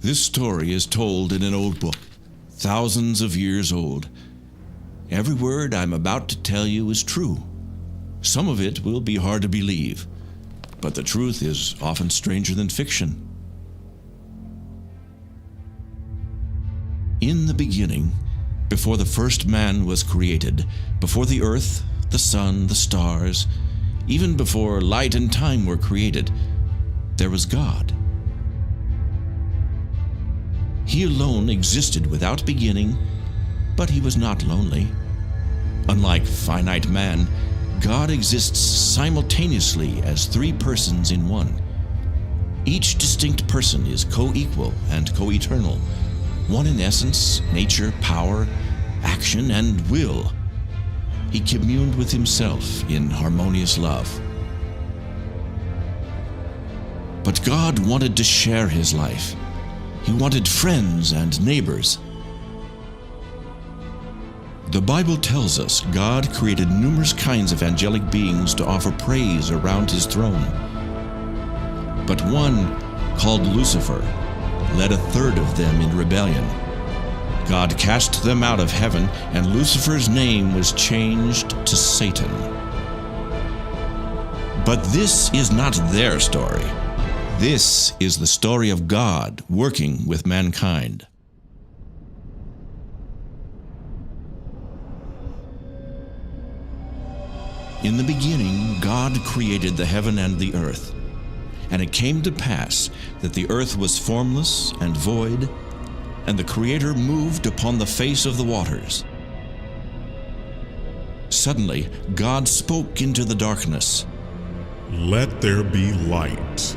This story is told in an old book, thousands of years old. Every word I'm about to tell you is true. Some of it will be hard to believe, but the truth is often stranger than fiction. In the beginning, before the first man was created, before the earth, the sun, the stars, even before light and time were created, there was God. He alone existed without beginning, but he was not lonely. Unlike finite man, God exists simultaneously as three persons in one. Each distinct person is co-equal and co-eternal, one in essence, nature, power, action, and will. He communed with himself in harmonious love. But God wanted to share his life. He wanted friends and neighbors. The Bible tells us God created numerous kinds of angelic beings to offer praise around his throne. But one, called Lucifer, led a third of them in rebellion. God cast them out of heaven, and Lucifer's name was changed to Satan. But this is not their story. This is the story of God working with mankind. In the beginning, God created the heaven and the earth. And it came to pass that the earth was formless and void, and the Creator moved upon the face of the waters. Suddenly, God spoke into the darkness. "Let there be light."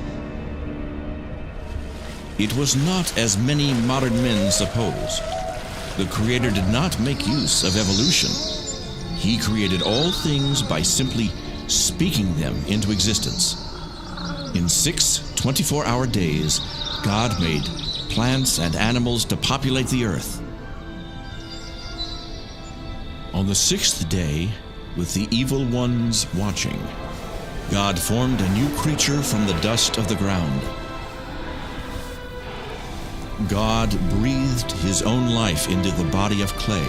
It was not as many modern men suppose. The Creator did not make use of evolution. He created all things by simply speaking them into existence. In 6 24-hour days, God made plants and animals to populate the earth. On the 6th day, with the evil ones watching, God formed a new creature from the dust of the ground. God breathed his own life into the body of clay,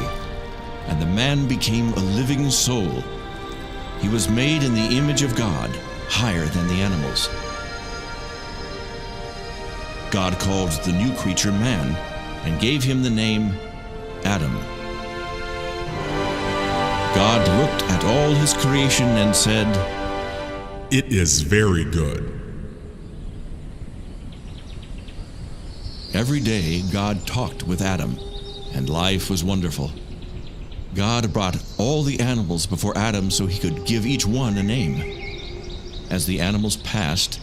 and the man became a living soul. He was made in the image of God, higher than the animals. God called the new creature man and gave him the name Adam. God looked at all his creation and said, "It is very good." Every day God talked with Adam, and life was wonderful. God brought all the animals before Adam so he could give each one a name. As the animals passed,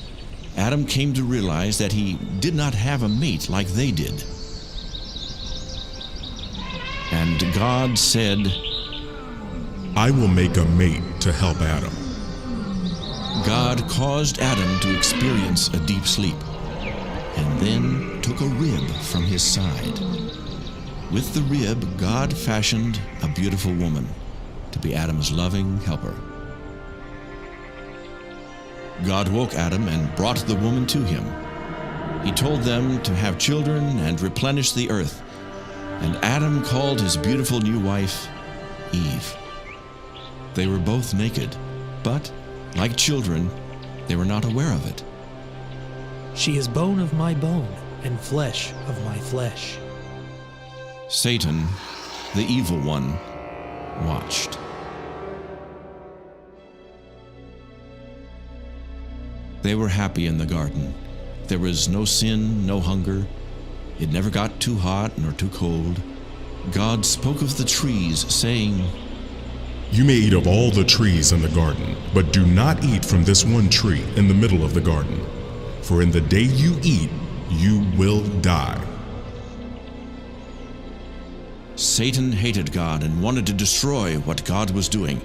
Adam came to realize that he did not have a mate like they did. And God said, "I will make a mate to help Adam." God caused Adam to experience a deep sleep, and then took a rib from his side. With the rib, God fashioned a beautiful woman to be Adam's loving helper. God woke Adam and brought the woman to him. He told them to have children and replenish the earth, and Adam called his beautiful new wife Eve. They were both naked, but, like children, they were not aware of it. "She is bone of my bone and flesh of my flesh." Satan, the evil one, watched. They were happy in the garden. There was no sin, no hunger. It never got too hot nor too cold. God spoke of the trees, saying, "You may eat of all the trees in the garden, but do not eat from this one tree in the middle of the garden. For in the day you eat, you will die." Satan hated God and wanted to destroy what God was doing.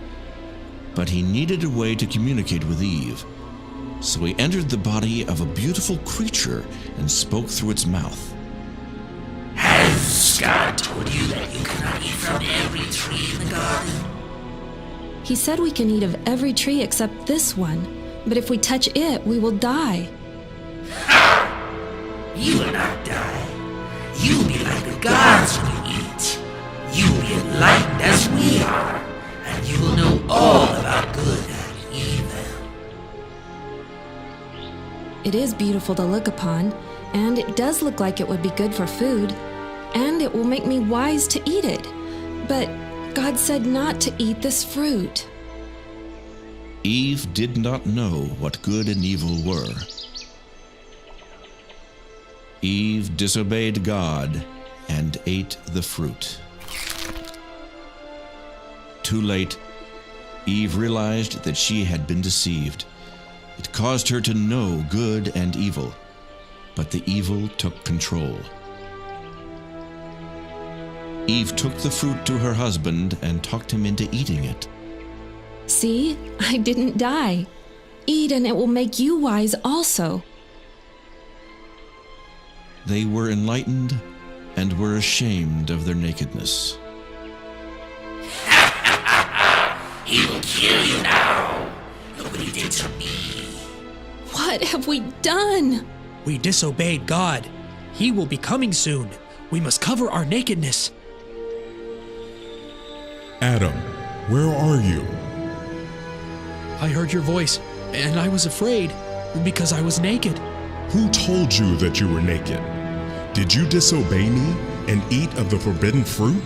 But he needed a way to communicate with Eve. So he entered the body of a beautiful creature and spoke through its mouth. "Has God told you that you cannot eat from every tree in the garden?" He said we can eat of every tree except this one, but if we touch it, we will die. Ha! You will not die. You'll be like the gods when you eat. You'll be enlightened as we are, and you will know all about good and evil. It is beautiful to look upon, and it does look like it would be good for food, and it will make me wise to eat it. But God said not to eat this fruit. Eve did not know what good and evil were. Eve disobeyed God and ate the fruit. Too late, Eve realized that she had been deceived. It caused her to know good and evil, but the evil took control. Eve took the fruit to her husband and talked him into eating it. See, I didn't die. Eat and it will make you wise also. They were enlightened and were ashamed of their nakedness. He will kill you now. Look what he did to me. What have we done? We disobeyed God. He will be coming soon. We must cover our nakedness. Adam, where are you? I heard your voice, and I was afraid because I was naked. Who told you that you were naked? Did you disobey me and eat of the forbidden fruit?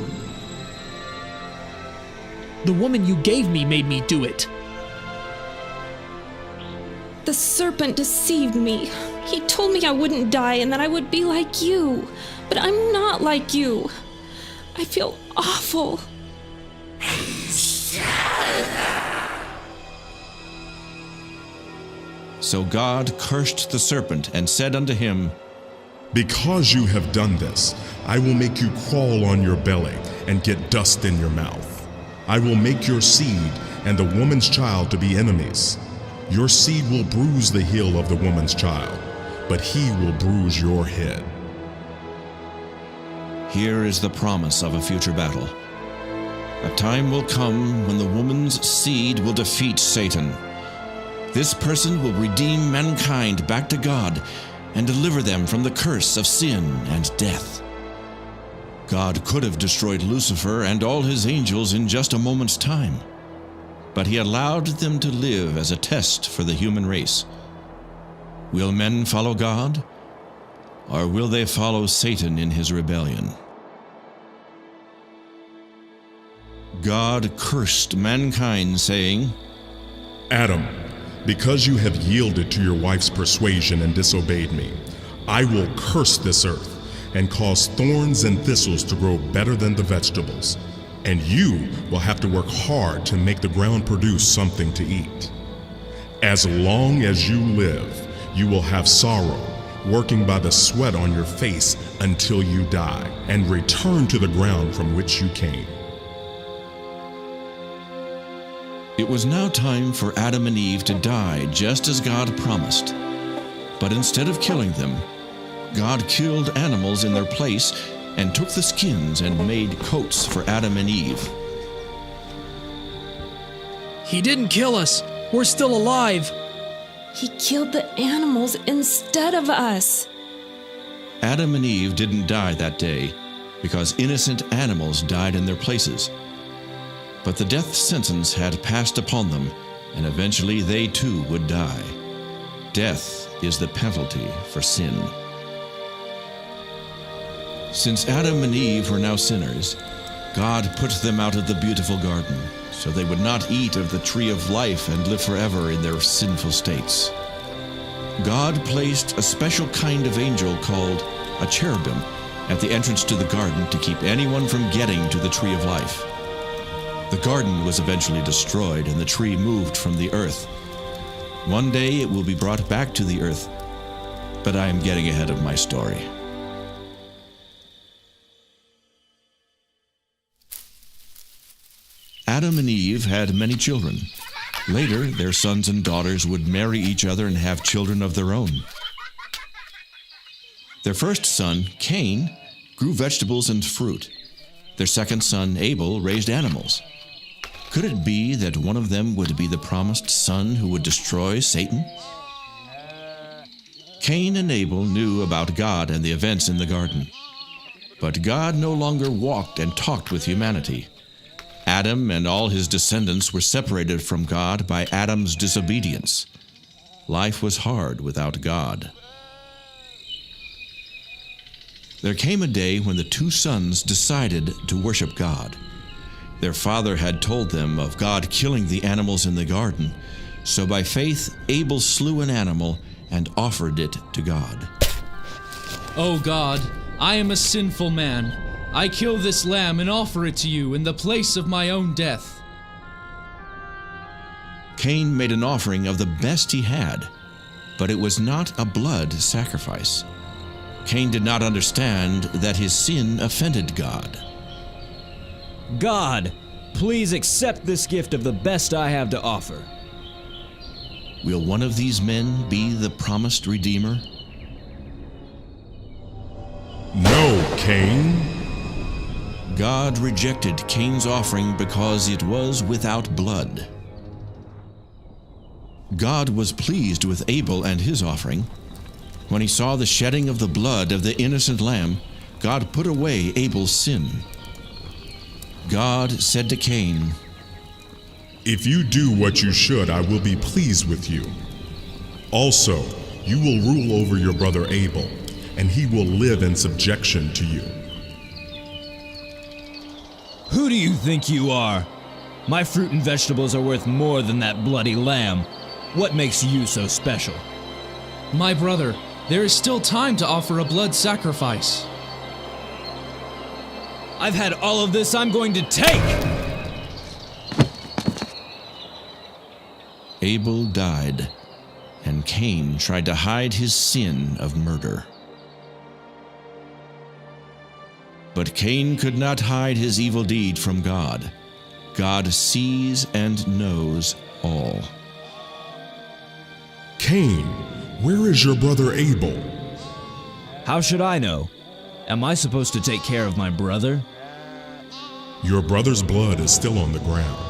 The woman you gave me made me do it. The serpent deceived me. He told me I wouldn't die and that I would be like you. But I'm not like you. I feel awful. So God cursed the serpent and said unto him, Because you have done this, I will make you crawl on your belly and get dust in your mouth. I will make your seed and the woman's child to be enemies. Your seed will bruise the heel of the woman's child, but he will bruise your head. Here is the promise of a future battle. A time will come when the woman's seed will defeat Satan. This person will redeem mankind back to God and deliver them from the curse of sin and death. God could have destroyed Lucifer and all his angels in just a moment's time, but he allowed them to live as a test for the human race. Will men follow God, or will they follow Satan in his rebellion? God cursed mankind, saying, Adam, because you have yielded to your wife's persuasion and disobeyed me, I will curse this earth and cause thorns and thistles to grow better than the vegetables, and you will have to work hard to make the ground produce something to eat. As long as you live, you will have sorrow, working by the sweat on your face until you die and return to the ground from which you came. It was now time for Adam and Eve to die just as God promised. But instead of killing them, God killed animals in their place and took the skins and made coats for Adam and Eve. He didn't kill us. We're still alive. He killed the animals instead of us. Adam and Eve didn't die that day because innocent animals died in their places. But the death sentence had passed upon them, and eventually they too would die. Death is the penalty for sin. Since Adam and Eve were now sinners, God put them out of the beautiful garden, so they would not eat of the tree of life and live forever in their sinful states. God placed a special kind of angel called a cherubim at the entrance to the garden to keep anyone from getting to the tree of life. The garden was eventually destroyed and the tree moved from the earth. One day it will be brought back to the earth, but I am getting ahead of my story. Adam and Eve had many children. Later, their sons and daughters would marry each other and have children of their own. Their first son, Cain, grew vegetables and fruit. Their second son, Abel, raised animals. Could it be that one of them would be the promised son who would destroy Satan? Cain and Abel knew about God and the events in the garden. But God no longer walked and talked with humanity. Adam and all his descendants were separated from God by Adam's disobedience. Life was hard without God. There came a day when the two sons decided to worship God. Their father had told them of God killing the animals in the garden, so by faith Abel slew an animal and offered it to God. "O God, I am a sinful man. I kill this lamb and offer it to you in the place of my own death." Cain made an offering of the best he had, but it was not a blood sacrifice. Cain did not understand that his sin offended God. God, please accept this gift of the best I have to offer. Will one of these men be the promised Redeemer? No, Cain. God rejected Cain's offering because it was without blood. God was pleased with Abel and his offering. When he saw the shedding of the blood of the innocent lamb, God put away Abel's sin. God said to Cain, If you do what you should, I will be pleased with you. Also, you will rule over your brother Abel, and he will live in subjection to you. Who do you think you are? My fruit and vegetables are worth more than that bloody lamb. What makes you so special? My brother, there is still time to offer a blood sacrifice. I've had all of this I'm going to take! Abel died, and Cain tried to hide his sin of murder. But Cain could not hide his evil deed from God. God sees and knows all. Cain, where is your brother Abel? How should I know? Am I supposed to take care of my brother? Your brother's blood is still on the ground.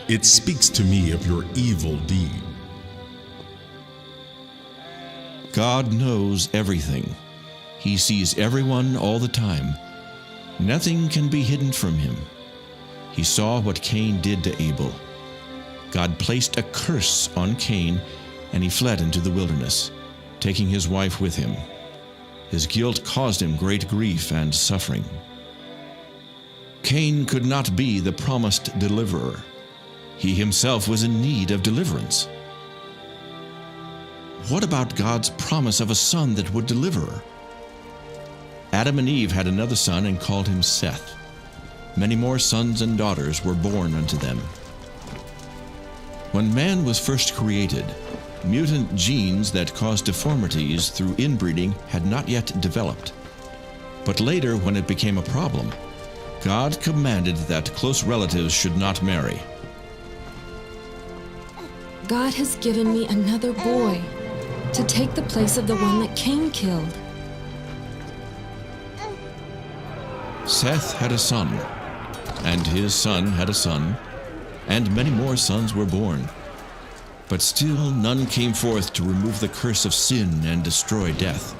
It speaks to me of your evil deed. God knows everything. He sees everyone all the time. Nothing can be hidden from him. He saw what Cain did to Abel. God placed a curse on Cain, and he fled into the wilderness, taking his wife with him. His guilt caused him great grief and suffering. Cain could not be the promised deliverer. He himself was in need of deliverance. What about God's promise of a son that would deliver? Adam and Eve had another son and called him Seth. Many more sons and daughters were born unto them. When man was first created, mutant genes that caused deformities through inbreeding had not yet developed. But later, when it became a problem, God commanded that close relatives should not marry. God has given me another boy to take the place of the one that Cain killed. Seth had a son, and his son had a son, and many more sons were born. But still none came forth to remove the curse of sin and destroy death.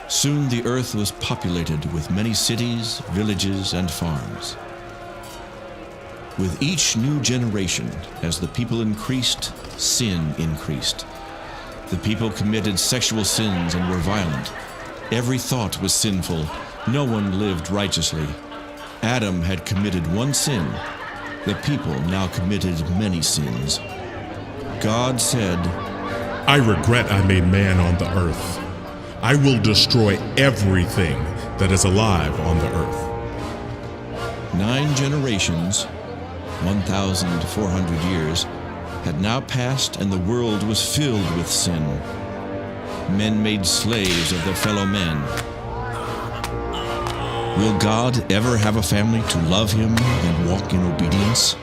Soon the earth was populated with many cities, villages, and farms. With each new generation, as the people increased, sin increased. The people committed sexual sins and were violent. Every thought was sinful. No one lived righteously. Adam had committed one sin. The people now committed many sins. God said, I regret I made man on the earth. I will destroy everything that is alive on the earth. 9 generations, 1,400 years, had now passed, and the world was filled with sin. Men made slaves of their fellow men. Will God ever have a family to love him and walk in obedience?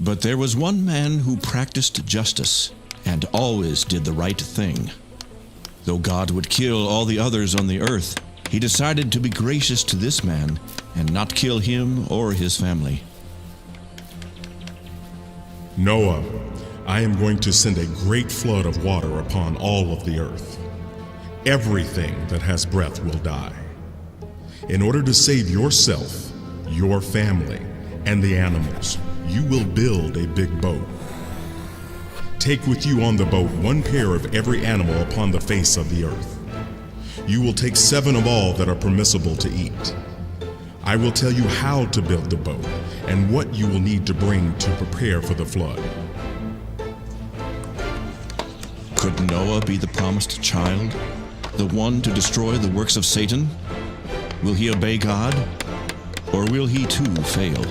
But there was one man who practiced justice and always did the right thing. Though God would kill all the others on the earth, he decided to be gracious to this man and not kill him or his family. Noah, I am going to send a great flood of water upon all of the earth. Everything that has breath will die. In order to save yourself, your family, and the animals, you will build a big boat. Take with you on the boat 1 pair of every animal upon the face of the earth. You will take 7 of all that are permissible to eat. I will tell you how to build the boat and what you will need to bring to prepare for the flood. Could Noah be the promised child, the one to destroy the works of Satan? Will he obey God, or will he too fail?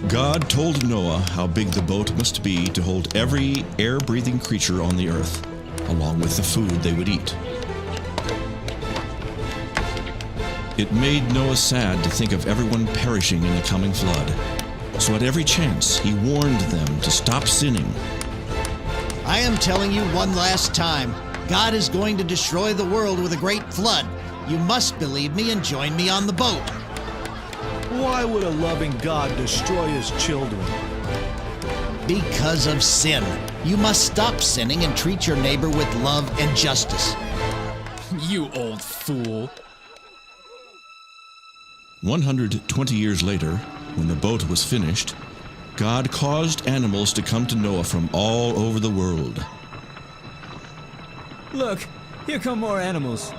God told Noah how big the boat must be to hold every air-breathing creature on the earth, along with the food they would eat. It made Noah sad to think of everyone perishing in the coming flood. So at every chance, he warned them to stop sinning. I am telling you one last time, God is going to destroy the world with a great flood. You must believe me and join me on the boat. Why would a loving God destroy his children? Because of sin. You must stop sinning and treat your neighbor with love and justice. You old fool. 120 years later, when the boat was finished, God caused animals to come to Noah from all over the world. Look, here come more animals.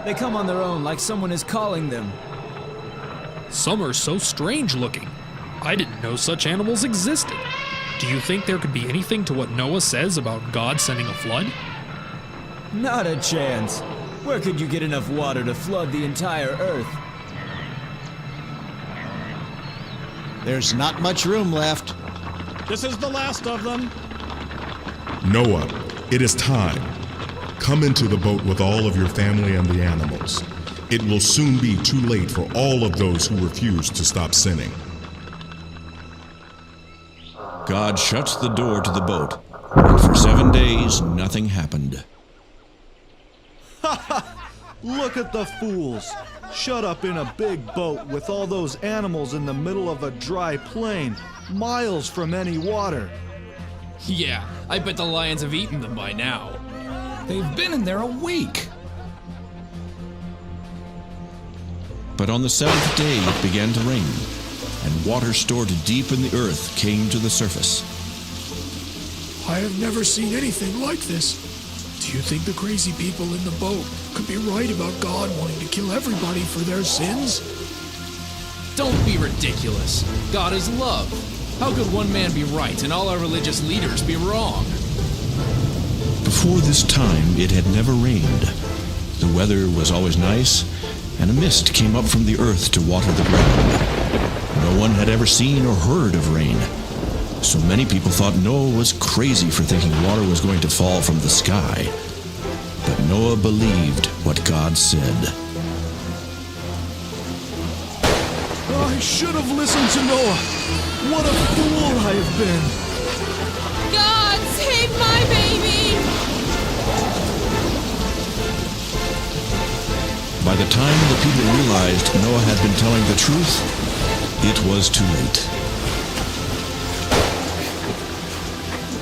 They come on their own like someone is calling them. Some are so strange looking. I didn't know such animals existed. Do you think there could be anything to what Noah says about God sending a flood? Not a chance. Where could you get enough water to flood the entire earth? There's not much room left. This is the last of them. Noah, it is time. Come into the boat with all of your family and the animals. It will soon be too late for all of those who refuse to stop sinning. God shuts the door to the boat, and for 7 days nothing happened. Look at the fools. Shut up in a big boat with all those animals in the middle of a dry plain, miles from any water. Yeah, I bet the lions have eaten them by now. They've been in there a week. But on the 7th day it began to rain, and water stored deep in the earth came to the surface. I have never seen anything like this. Do you think the crazy people in the boat could be right about God wanting to kill everybody for their sins? Don't be ridiculous. God is love. How could one man be right and all our religious leaders be wrong? Before this time it had never rained. The weather was always nice, and a mist came up from the earth to water the ground. No one had ever seen or heard of rain. So many people thought Noah was crazy for thinking water was going to fall from the sky. But Noah believed what God said. I should have listened to Noah. What a fool I have been. God, save my baby! By the time the people realized Noah had been telling the truth, it was too late.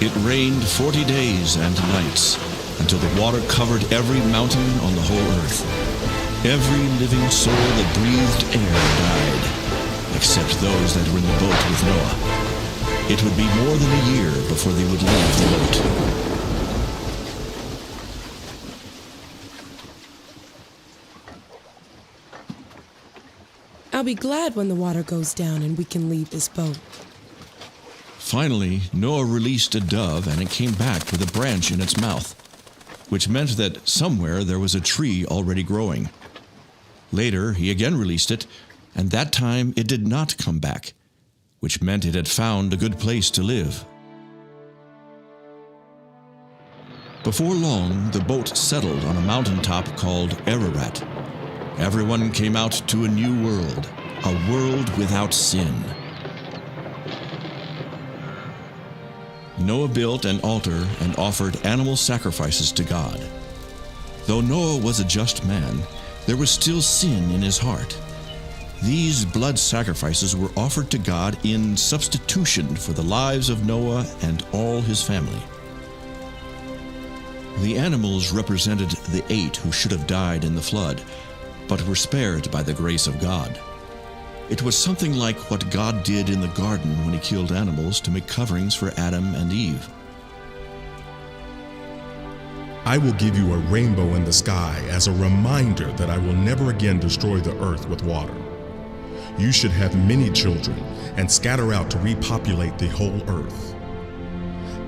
It rained 40 days and nights until the water covered every mountain on the whole earth. Every living soul that breathed air died, except those that were in the boat with Noah. It would be more than a year before they would leave the boat. I'll be glad when the water goes down and we can leave this boat. Finally, Noah released a dove, and it came back with a branch in its mouth, which meant that somewhere there was a tree already growing. Later, he again released it, and that time it did not come back, which meant it had found a good place to live. Before long, the boat settled on a mountaintop called Ararat. Everyone came out to a new world, a world without sin. Noah built an altar and offered animal sacrifices to God. Though Noah was a just man, there was still sin in his heart. These blood sacrifices were offered to God in substitution for the lives of Noah and all his family. The animals represented the 8 who should have died in the flood, but were spared by the grace of God. It was something like what God did in the garden when he killed animals to make coverings for Adam and Eve. I will give you a rainbow in the sky as a reminder that I will never again destroy the earth with water. You should have many children and scatter out to repopulate the whole earth.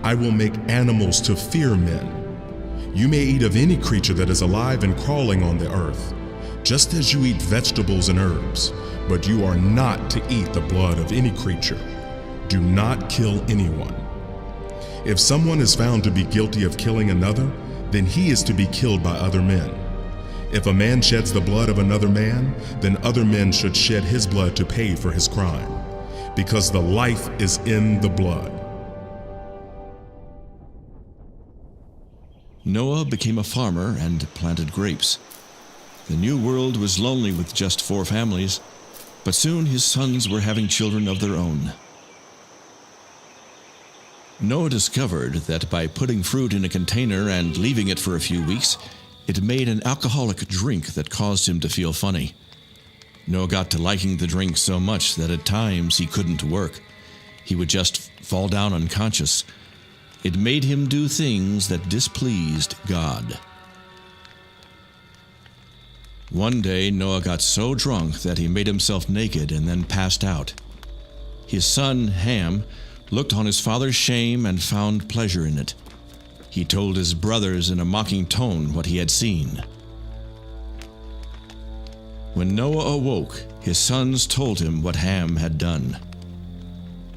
I will make animals to fear men. You may eat of any creature that is alive and crawling on the earth, just as you eat vegetables and herbs, but you are not to eat the blood of any creature. Do not kill anyone. If someone is found to be guilty of killing another, then he is to be killed by other men. If a man sheds the blood of another man, then other men should shed his blood to pay for his crime, because the life is in the blood. Noah became a farmer and planted grapes. The new world was lonely with just 4 families, but soon his sons were having children of their own. Noah discovered that by putting fruit in a container and leaving it for a few weeks, it made an alcoholic drink that caused him to feel funny. Noah got to liking the drink so much that at times he couldn't work. He would just fall down unconscious. It made him do things that displeased God. One day, Noah got so drunk that he made himself naked and then passed out. His son, Ham, looked on his father's shame and found pleasure in it. He told his brothers in a mocking tone what he had seen. When Noah awoke, his sons told him what Ham had done.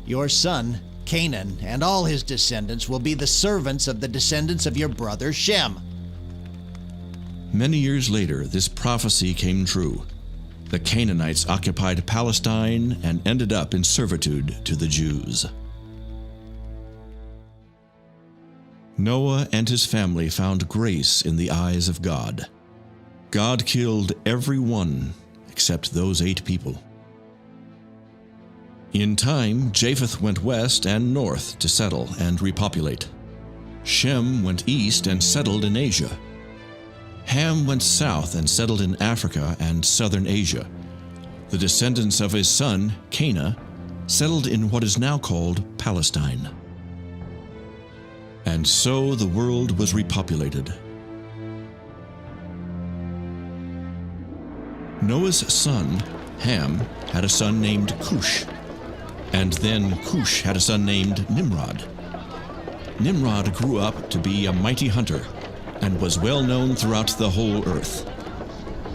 Your son, Canaan, and all his descendants will be the servants of the descendants of your brother Shem. Many years later, this prophecy came true. The Canaanites occupied Palestine and ended up in servitude to the Jews. Noah and his family found grace in the eyes of God. God killed every one except those 8 people. In time, Japheth went west and north to settle and repopulate. Shem went east and settled in Asia. Ham went south and settled in Africa and southern Asia. The descendants of his son, Canaan, settled in what is now called Palestine. And so the world was repopulated. Noah's son, Ham, had a son named Cush, and then Cush had a son named Nimrod. Nimrod grew up to be a mighty hunter and was well known throughout the whole earth.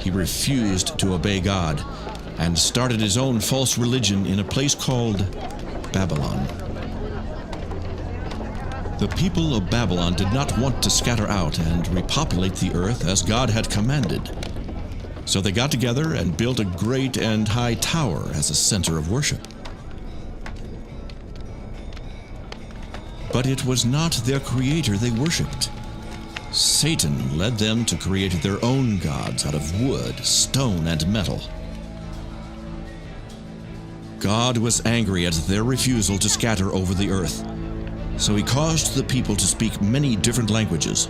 He refused to obey God and started his own false religion in a place called Babylon. The people of Babylon did not want to scatter out and repopulate the earth as God had commanded. So they got together and built a great and high tower as a center of worship. But it was not their creator they worshipped. Satan led them to create their own gods out of wood, stone, and metal. God was angry at their refusal to scatter over the earth, so he caused the people to speak many different languages.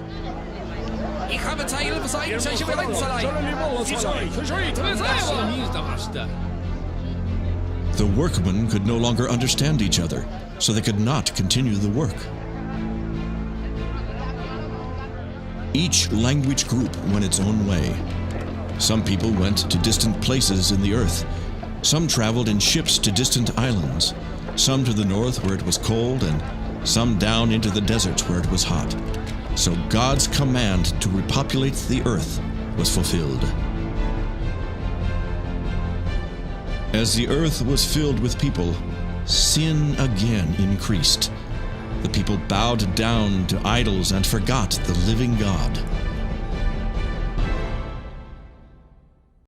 The workmen could no longer understand each other, so they could not continue the work. Each language group went its own way. Some people went to distant places in the earth. Some traveled in ships to distant islands. Some to the north where it was cold, and some down into the deserts where it was hot. So God's command to repopulate the earth was fulfilled. As the earth was filled with people, sin again increased. The people bowed down to idols and forgot the living God.